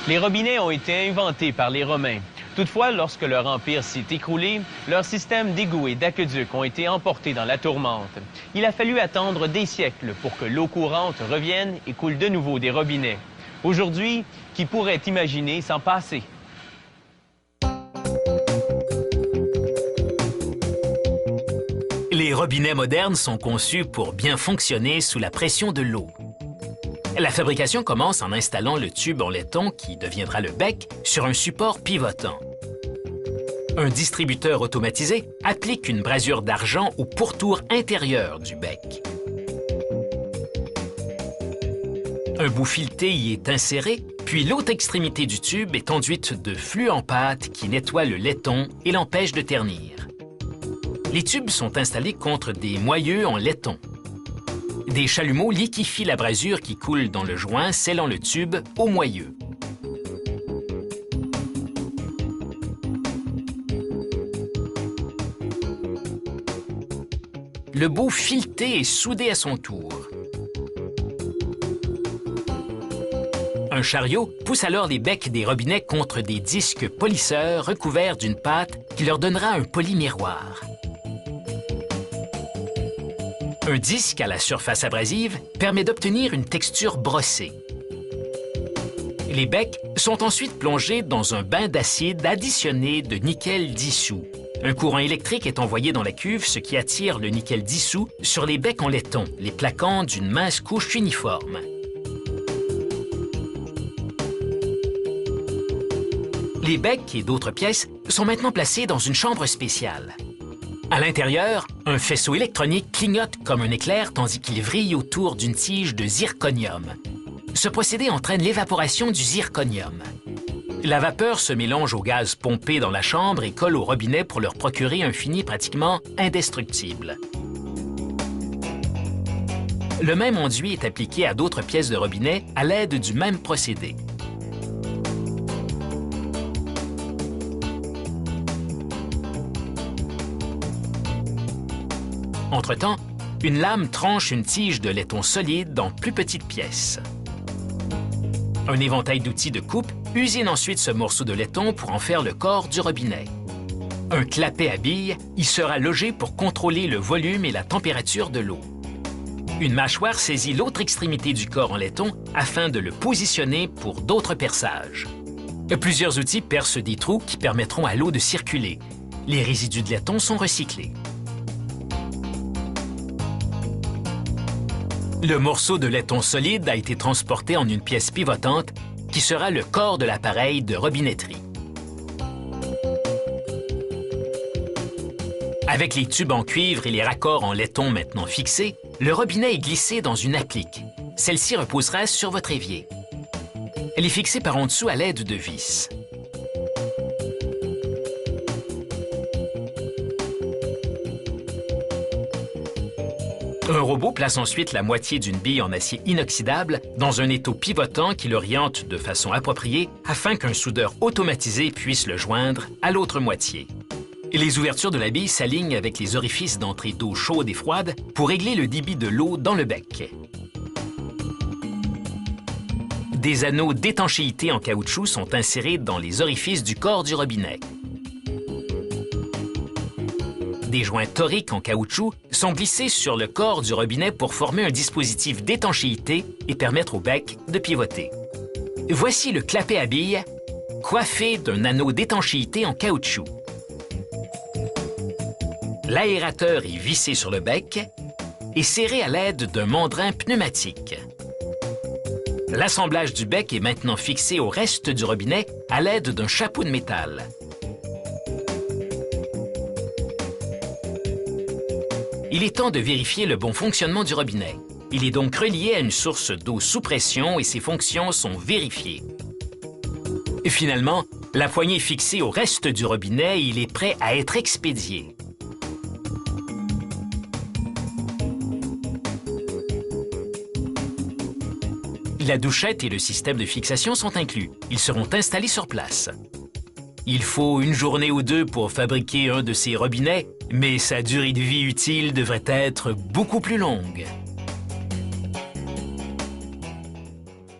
Les robinets ont été inventés par les Romains. Toutefois, lorsque leur empire s'est écroulé, leurs systèmes d'égouts et d'aqueducs ont été emportés dans la tourmente. Il a fallu attendre des siècles pour que l'eau courante revienne et coule de nouveau des robinets. Aujourd'hui, qui pourrait imaginer s'en passer? Les robinets modernes sont conçus pour bien fonctionner sous la pression de l'eau. La fabrication commence en installant le tube en laiton qui deviendra le bec sur un support pivotant. Un distributeur automatisé applique une brasure d'argent au pourtour intérieur du bec. Un bout fileté y est inséré, puis l'autre extrémité du tube est enduite de flux en pâte qui nettoie le laiton et l'empêche de ternir. Les tubes sont installés contre des moyeux en laiton. Des chalumeaux liquéfient la brasure qui coule dans le joint, scellant le tube au moyeu. Le bout fileté est soudé à son tour. Un chariot pousse alors les becs des robinets contre des disques polisseurs recouverts d'une pâte qui leur donnera un polymiroir. Un disque à la surface abrasive permet d'obtenir une texture brossée. Les becs sont ensuite plongés dans un bain d'acide additionné de nickel dissous. Un courant électrique est envoyé dans la cuve, ce qui attire le nickel dissous sur les becs en laiton, les plaquant d'une mince couche uniforme. Les becs et d'autres pièces sont maintenant placés dans une chambre spéciale. À l'intérieur, un faisceau électronique clignote comme un éclair tandis qu'il vrille autour d'une tige de zirconium. Ce procédé entraîne l'évaporation du zirconium. La vapeur se mélange au gaz pompé dans la chambre et colle au robinet pour leur procurer un fini pratiquement indestructible. Le même enduit est appliqué à d'autres pièces de robinet à l'aide du même procédé. Entre-temps, une lame tranche une tige de laiton solide en plus petites pièces. Un éventail d'outils de coupe usine ensuite ce morceau de laiton pour en faire le corps du robinet. Un clapet à billes y sera logé pour contrôler le volume et la température de l'eau. Une mâchoire saisit l'autre extrémité du corps en laiton afin de le positionner pour d'autres perçages. Plusieurs outils percent des trous qui permettront à l'eau de circuler. Les résidus de laiton sont recyclés. Le morceau de laiton solide a été transporté en une pièce pivotante qui sera le corps de l'appareil de robinetterie. Avec les tubes en cuivre et les raccords en laiton maintenant fixés, le robinet est glissé dans une applique. Celle-ci reposera sur votre évier. Elle est fixée par en dessous à l'aide de vis. Un robot place ensuite la moitié d'une bille en acier inoxydable dans un étau pivotant qui l'oriente de façon appropriée afin qu'un soudeur automatisé puisse le joindre à l'autre moitié. Les ouvertures de la bille s'alignent avec les orifices d'entrée d'eau chaude et froide pour régler le débit de l'eau dans le bec. Des anneaux d'étanchéité en caoutchouc sont insérés dans les orifices du corps du robinet. Des joints toriques en caoutchouc sont glissés sur le corps du robinet pour former un dispositif d'étanchéité et permettre au bec de pivoter. Voici le clapet à billes, coiffé d'un anneau d'étanchéité en caoutchouc. L'aérateur est vissé sur le bec et serré à l'aide d'un mandrin pneumatique. L'assemblage du bec est maintenant fixé au reste du robinet à l'aide d'un chapeau de métal. Il est temps de vérifier le bon fonctionnement du robinet. Il est donc relié à une source d'eau sous pression et ses fonctions sont vérifiées. Et finalement, la poignée est fixée au reste du robinet et il est prêt à être expédié. La douchette et le système de fixation sont inclus. Ils seront installés sur place. Il faut une journée ou deux pour fabriquer un de ces robinets, mais sa durée de vie utile devrait être beaucoup plus longue.